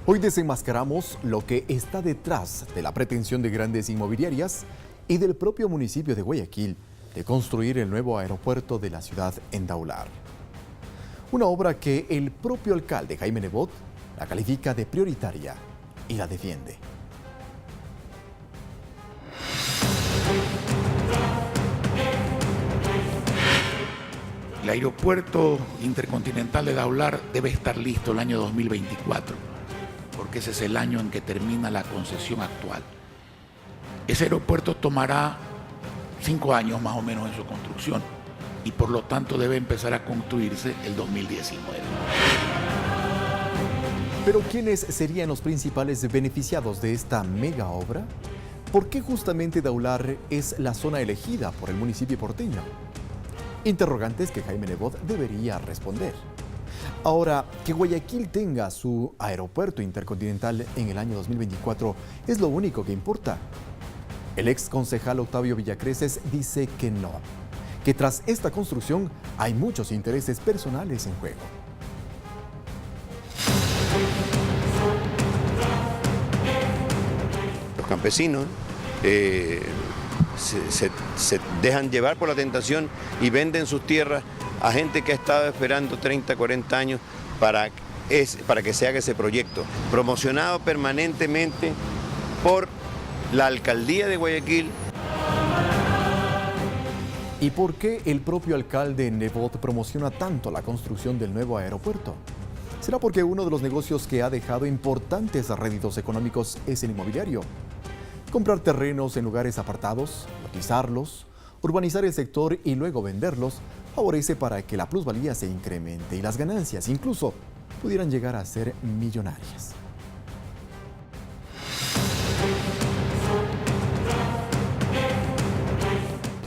Hoy desenmascaramos lo que está detrás de la pretensión de grandes inmobiliarias y del propio municipio de Guayaquil de construir el nuevo aeropuerto de la ciudad en Daular. Una obra que el propio alcalde Jaime Nebot la califica de prioritaria y la defiende. El aeropuerto intercontinental de Daular debe estar listo el año 2024, porque ese es el año en que termina la concesión actual. Ese aeropuerto tomará 5 años más o menos en su construcción y por lo tanto debe empezar a construirse el 2019. Pero ¿quiénes serían los principales beneficiados de esta mega obra? ¿Por qué justamente Daular es la zona elegida por el municipio porteño? Interrogantes que Jaime Nebot debería responder. Ahora, que Guayaquil tenga su aeropuerto intercontinental en el año 2024 es lo único que importa. El ex concejal Octavio Villacreces dice que no, que tras esta construcción hay muchos intereses personales en juego. Los campesinos se dejan llevar por la tentación y venden sus tierras a gente que ha estado esperando 30, 40 años para que se haga ese proyecto, promocionado permanentemente por la alcaldía de Guayaquil. ¿Y por qué el propio alcalde Nebot promociona tanto la construcción del nuevo aeropuerto? ¿Será porque uno de los negocios que ha dejado importantes réditos económicos es el inmobiliario? Comprar terrenos en lugares apartados, lotizarlos, urbanizar el sector y luego venderlos favorece para que la plusvalía se incremente y las ganancias incluso pudieran llegar a ser millonarias.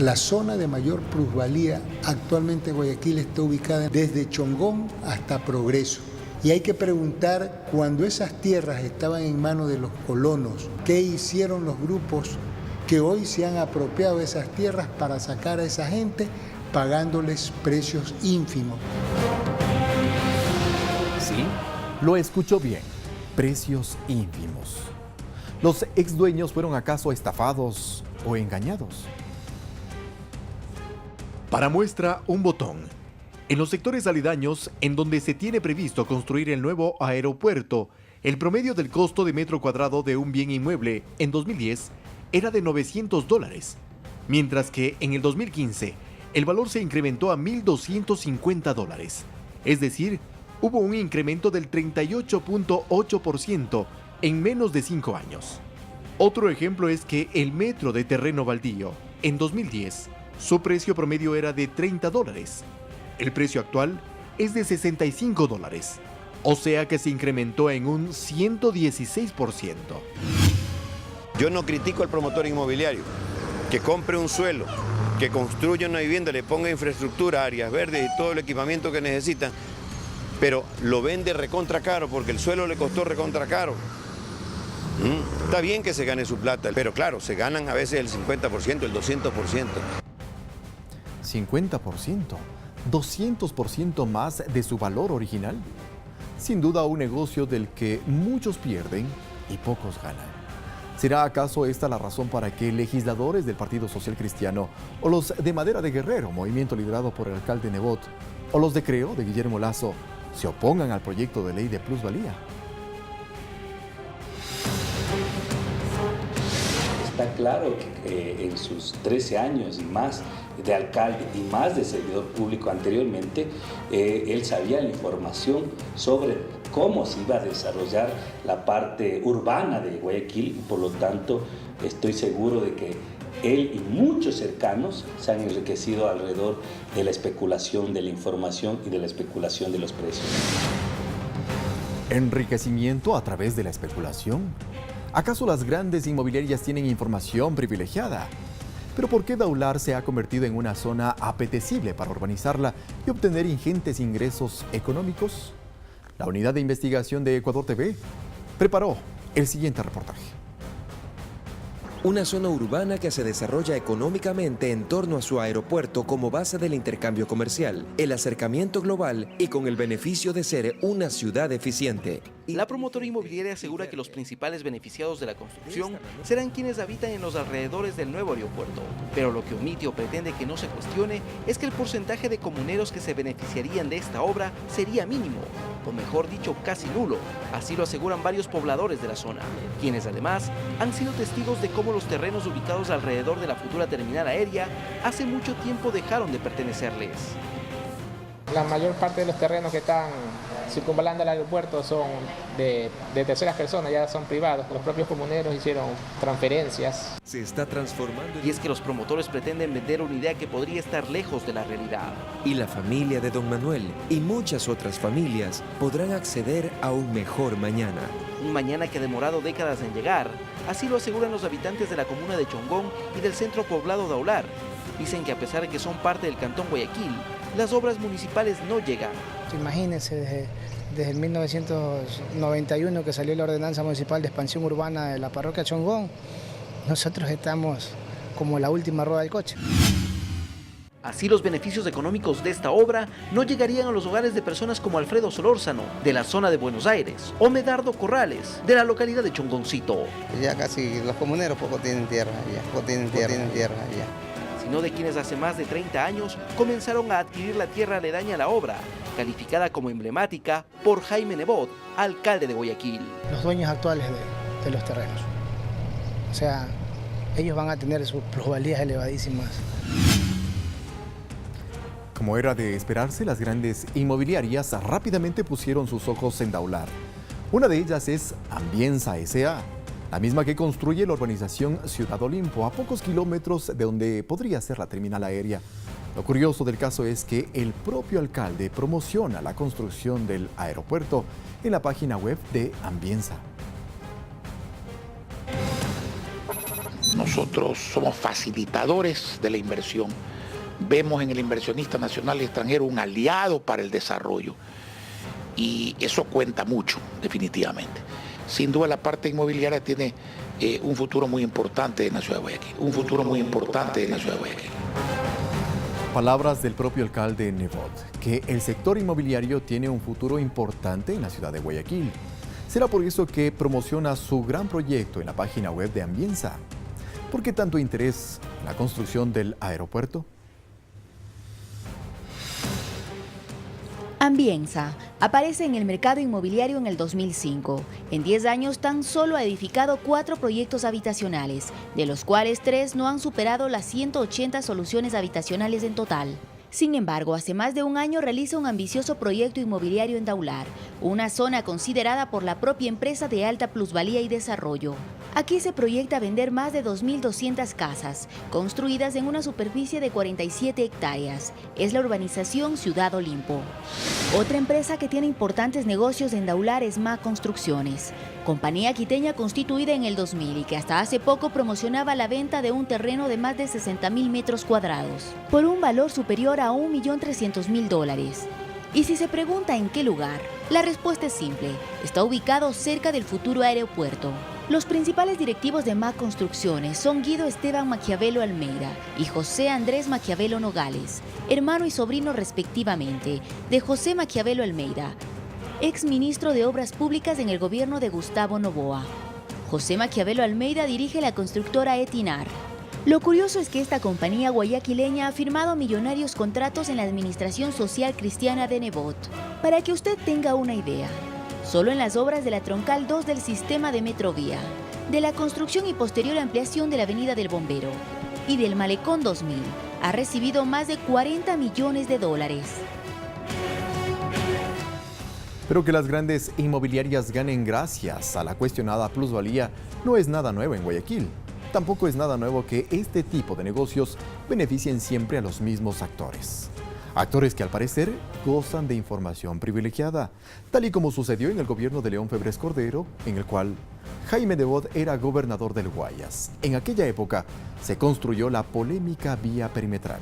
La zona de mayor plusvalía actualmente en Guayaquil está ubicada desde Chongón hasta Progreso. Y hay que preguntar, cuando esas tierras estaban en manos de los colonos, ¿qué hicieron los grupos que hoy se han apropiado de esas tierras para sacar a esa gente pagándoles precios ínfimos? Sí, lo escuchó bien, precios ínfimos. ¿Los exdueños fueron acaso estafados o engañados? Para muestra, un botón. En los sectores aledaños, en donde se tiene previsto construir el nuevo aeropuerto, el promedio del costo de metro cuadrado de un bien inmueble en 2010 era de $900, mientras que en el 2015 el valor se incrementó a $1,250. Es decir, hubo un incremento del 38.8% en menos de 5 años. Otro ejemplo es que el metro de terreno baldío, en 2010, su precio promedio era de $30. El precio actual es de $65, o sea que se incrementó en un 116%. Yo no critico al promotor inmobiliario, que compre un suelo, que construya una vivienda, le ponga infraestructura, áreas verdes y todo el equipamiento que necesita, pero lo vende recontra caro porque el suelo le costó recontra caro. Está bien que se gane su plata, pero claro, se ganan a veces el 50%, el 200%. 50%, 200% más de su valor original. Sin duda un negocio del que muchos pierden y pocos ganan. ¿Será acaso esta la razón para que legisladores del Partido Social Cristiano o los de Madera de Guerrero, movimiento liderado por el alcalde Nebot, o los de Creo de Guillermo Lazo, se opongan al proyecto de ley de plusvalía? Está claro que en sus 13 años y más de alcalde y más de servidor público anteriormente, él sabía la información sobre cómo se iba a desarrollar la parte urbana de Guayaquil y por lo tanto estoy seguro de que él y muchos cercanos se han enriquecido alrededor de la especulación de la información y de la especulación de los precios. ¿Enriquecimiento a través de la especulación? ¿Acaso las grandes inmobiliarias tienen información privilegiada? ¿Pero por qué Daular se ha convertido en una zona apetecible para urbanizarla y obtener ingentes ingresos económicos? La unidad de investigación de Ecuador TV preparó el siguiente reportaje. Una zona urbana que se desarrolla económicamente en torno a su aeropuerto como base del intercambio comercial, el acercamiento global y con el beneficio de ser una ciudad eficiente. La promotora inmobiliaria asegura que los principales beneficiados de la construcción serán quienes habitan en los alrededores del nuevo aeropuerto, pero lo que omite o pretende que no se cuestione es que el porcentaje de comuneros que se beneficiarían de esta obra sería mínimo, o mejor dicho, casi nulo. Así lo aseguran varios pobladores de la zona, quienes además han sido testigos de cómo los terrenos ubicados alrededor de la futura terminal aérea hace mucho tiempo dejaron de pertenecerles. La mayor parte de los terrenos que están circunvalando el aeropuerto son de terceras personas, ya son privados. Los propios comuneros hicieron transferencias. Se está transformando. Y es que los promotores pretenden vender una idea que podría estar lejos de la realidad. Y la familia de Don Manuel y muchas otras familias podrán acceder a un mejor mañana. Un mañana que ha demorado décadas en llegar. Así lo aseguran los habitantes de la comuna de Chongón y del centro poblado de Aular. Dicen que a pesar de que son parte del cantón Guayaquil, las obras municipales no llegan. Imagínense, desde el 1991 que salió la ordenanza municipal de expansión urbana de la parroquia Chongón, nosotros estamos como la última rueda del coche. Así los beneficios económicos de esta obra no llegarían a los hogares de personas como Alfredo Solórzano, de la zona de Buenos Aires, o Medardo Corrales, de la localidad de Chongoncito. Ya casi los comuneros poco tienen tierra, tienen tierra. Sino de quienes hace más de 30 años comenzaron a adquirir la tierra aledaña a la obra, calificada como emblemática por Jaime Nebot, alcalde de Guayaquil. Los dueños actuales de los terrenos. O sea, ellos van a tener sus plusvalías elevadísimas. Como era de esperarse, las grandes inmobiliarias rápidamente pusieron sus ojos en Daular. Una de ellas es Ambienza S.A., la misma que construye la urbanización Ciudad Olimpo, a pocos kilómetros de donde podría ser la terminal aérea. Lo curioso del caso es que el propio alcalde promociona la construcción del aeropuerto en la página web de Ambienza. Nosotros somos facilitadores de la inversión. Vemos en el inversionista nacional y extranjero un aliado para el desarrollo. Y eso cuenta mucho, definitivamente. Sin duda la parte inmobiliaria tiene un futuro muy importante en la ciudad de Guayaquil. Palabras del propio alcalde Nebot, que el sector inmobiliario tiene un futuro importante en la ciudad de Guayaquil. Será por eso que promociona su gran proyecto en la página web de Ambienza. ¿Por qué tanto interés en la construcción del aeropuerto? Ambienza aparece en el mercado inmobiliario en el 2005. En 10 años tan solo ha edificado 4 proyectos habitacionales, de los cuales 3 no han superado las 180 soluciones habitacionales en total. Sin embargo, hace más de un año realiza un ambicioso proyecto inmobiliario en Daular, una zona considerada por la propia empresa de alta plusvalía y desarrollo. Aquí se proyecta vender más de 2.200 casas, construidas en una superficie de 47 hectáreas. Es la urbanización Ciudad Olimpo. Otra empresa que tiene importantes negocios en Daular es MA Construcciones, compañía quiteña constituida en el 2000 y que hasta hace poco promocionaba la venta de un terreno de más de 60.000 metros cuadrados, por un valor superior a $1.300.000. Y si se pregunta en qué lugar, la respuesta es simple: está ubicado cerca del futuro aeropuerto. Los principales directivos de MA Construcciones son Guido Esteban Maquiavelo Almeida y José Andrés Maquiavelo Nogales, hermano y sobrino respectivamente de José Maquiavelo Almeida, ex ministro de Obras Públicas en el gobierno de Gustavo Noboa. José Maquiavelo Almeida dirige la constructora Etinar. Lo curioso es que esta compañía guayaquileña ha firmado millonarios contratos en la administración social cristiana de Nebot. Para que usted tenga una idea, solo en las obras de la Troncal 2 del sistema de Metrovía, de la construcción y posterior ampliación de la Avenida del Bombero y del Malecón 2000, ha recibido más de $40 millones. Pero que las grandes inmobiliarias ganen gracias a la cuestionada plusvalía no es nada nuevo en Guayaquil. Tampoco es nada nuevo que este tipo de negocios beneficien siempre a los mismos actores. Actores que al parecer gozan de información privilegiada, tal y como sucedió en el gobierno de León Febres Cordero, en el cual Jaime Nebot era gobernador del Guayas. En aquella época se construyó la polémica vía perimetral.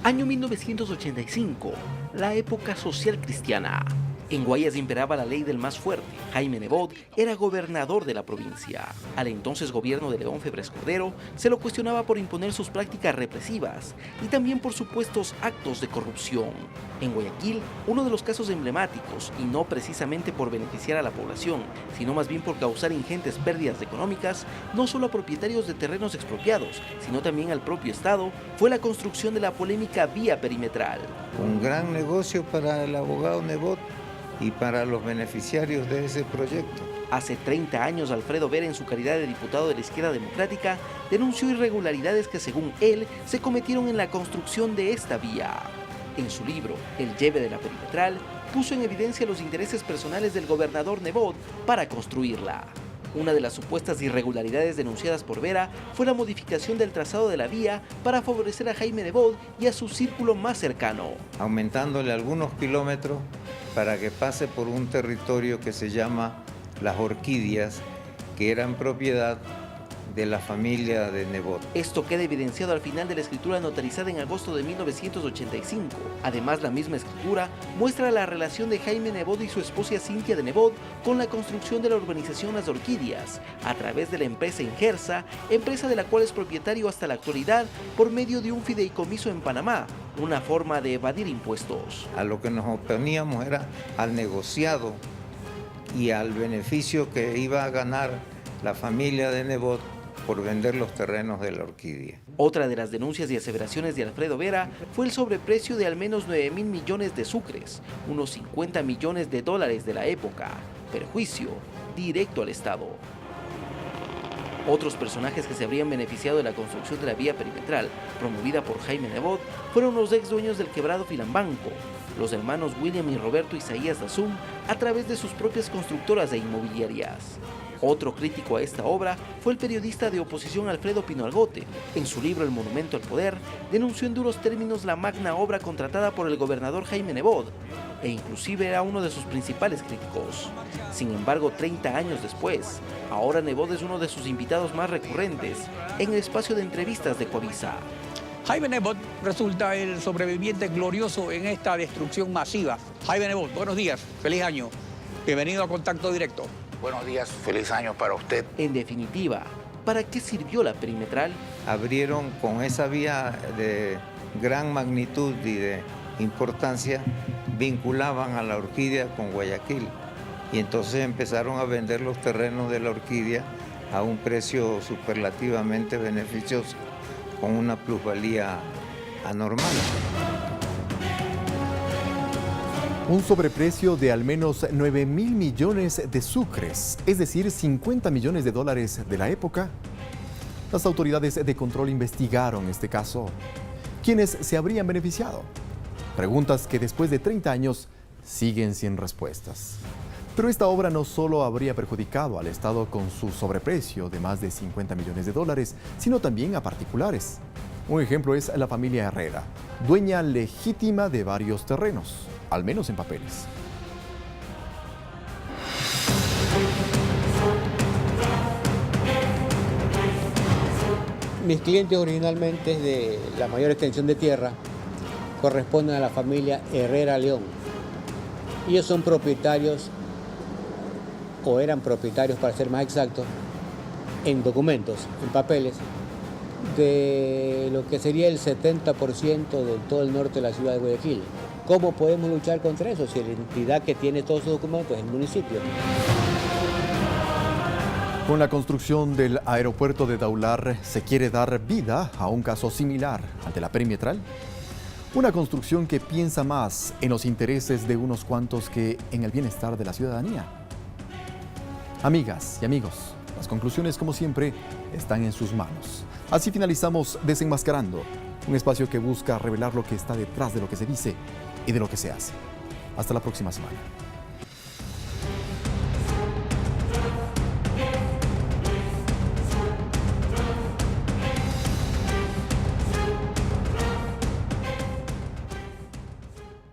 Año 1985, la época social cristiana. En Guayas imperaba la ley del más fuerte. Jaime Nebot era gobernador de la provincia. Al entonces gobierno de León Febres Cordero se lo cuestionaba por imponer sus prácticas represivas y también por supuestos actos de corrupción. En Guayaquil, uno de los casos emblemáticos, y no precisamente por beneficiar a la población, sino más bien por causar ingentes pérdidas económicas, no solo a propietarios de terrenos expropiados, sino también al propio Estado, fue la construcción de la polémica vía perimetral. Un gran negocio para el abogado Nebot y para los beneficiarios de ese proyecto. Hace 30 años, Alfredo Vera, en su calidad de diputado de la Izquierda Democrática, denunció irregularidades que, según él, se cometieron en la construcción de esta vía. En su libro, El lleve de la perimetral, puso en evidencia los intereses personales del gobernador Nebot para construirla. Una de las supuestas irregularidades denunciadas por Vera fue la modificación del trazado de la vía para favorecer a Jaime Nebot y a su círculo más cercano, aumentándole algunos kilómetros para que pase por un territorio que se llama Las Orquídeas, que eran propiedad de la familia de Nebot. Esto queda evidenciado al final de la escritura notarizada en agosto de 1985. Además, la misma escritura muestra la relación de Jaime Nebot y su esposa Cintia de Nebot con la construcción de la urbanización Las Orquídeas, a través de la empresa Ingersa, empresa de la cual es propietario hasta la actualidad por medio de un fideicomiso en Panamá, una forma de evadir impuestos. A lo que nos oponíamos era al negociado y al beneficio que iba a ganar la familia de Nebot por vender los terrenos de La Orquídea. Otra de las denuncias y aseveraciones de Alfredo Vera fue el sobreprecio de al menos 9.000 millones de sucres, unos 50 millones de dólares de la época, perjuicio directo al Estado. Otros personajes que se habrían beneficiado de la construcción de la vía perimetral, promovida por Jaime Nebot, fueron los ex dueños del quebrado Filambanco, los hermanos William y Roberto Isaías Dazum, a través de sus propias constructoras e inmobiliarias. Otro crítico a esta obra fue el periodista de oposición Alfredo Pino Argote. En su libro El monumento al poder, denunció en duros términos la magna obra contratada por el gobernador Jaime Nebot, e inclusive era uno de sus principales críticos. Sin embargo, 30 años después, ahora Nebot es uno de sus invitados más recurrentes en el espacio de entrevistas de Coavisa. Jaime Nebot resulta el sobreviviente glorioso en esta destrucción masiva. Jaime Nebot, buenos días, feliz año. Bienvenido a Contacto Directo. Buenos días, feliz año para usted. En definitiva, ¿para qué sirvió la perimetral? Abrieron con esa vía de gran magnitud y de importancia, vinculaban a La Orquídea con Guayaquil. Y entonces empezaron a vender los terrenos de La Orquídea a un precio superlativamente beneficioso, con una plusvalía anormal. Un sobreprecio de al menos 9.000 millones de sucres, es decir, 50 millones de dólares de la época. Las autoridades de control investigaron este caso. ¿Quiénes se habrían beneficiado? Preguntas que después de 30 años siguen sin respuestas. Pero esta obra no solo habría perjudicado al Estado con su sobreprecio de más de 50 millones de dólares, sino también a particulares. Un ejemplo es la familia Herrera, dueña legítima de varios terrenos, al menos en papeles. Mis clientes originalmente de la mayor extensión de tierra corresponden a la familia Herrera León. Ellos son propietarios, o eran propietarios para ser más exactos, en documentos, en papeles, de lo que sería el 70% de todo el norte de la ciudad de Guayaquil. ¿Cómo podemos luchar contra eso si la entidad que tiene todos esos documentos es el municipio? Con la construcción del aeropuerto de Daular se quiere dar vida a un caso similar al de la perimetral. Una construcción que piensa más en los intereses de unos cuantos que en el bienestar de la ciudadanía. Amigas y amigos, las conclusiones, como siempre, están en sus manos. Así finalizamos Desenmascarando, un espacio que busca revelar lo que está detrás de lo que se dice y de lo que se hace. Hasta la próxima semana.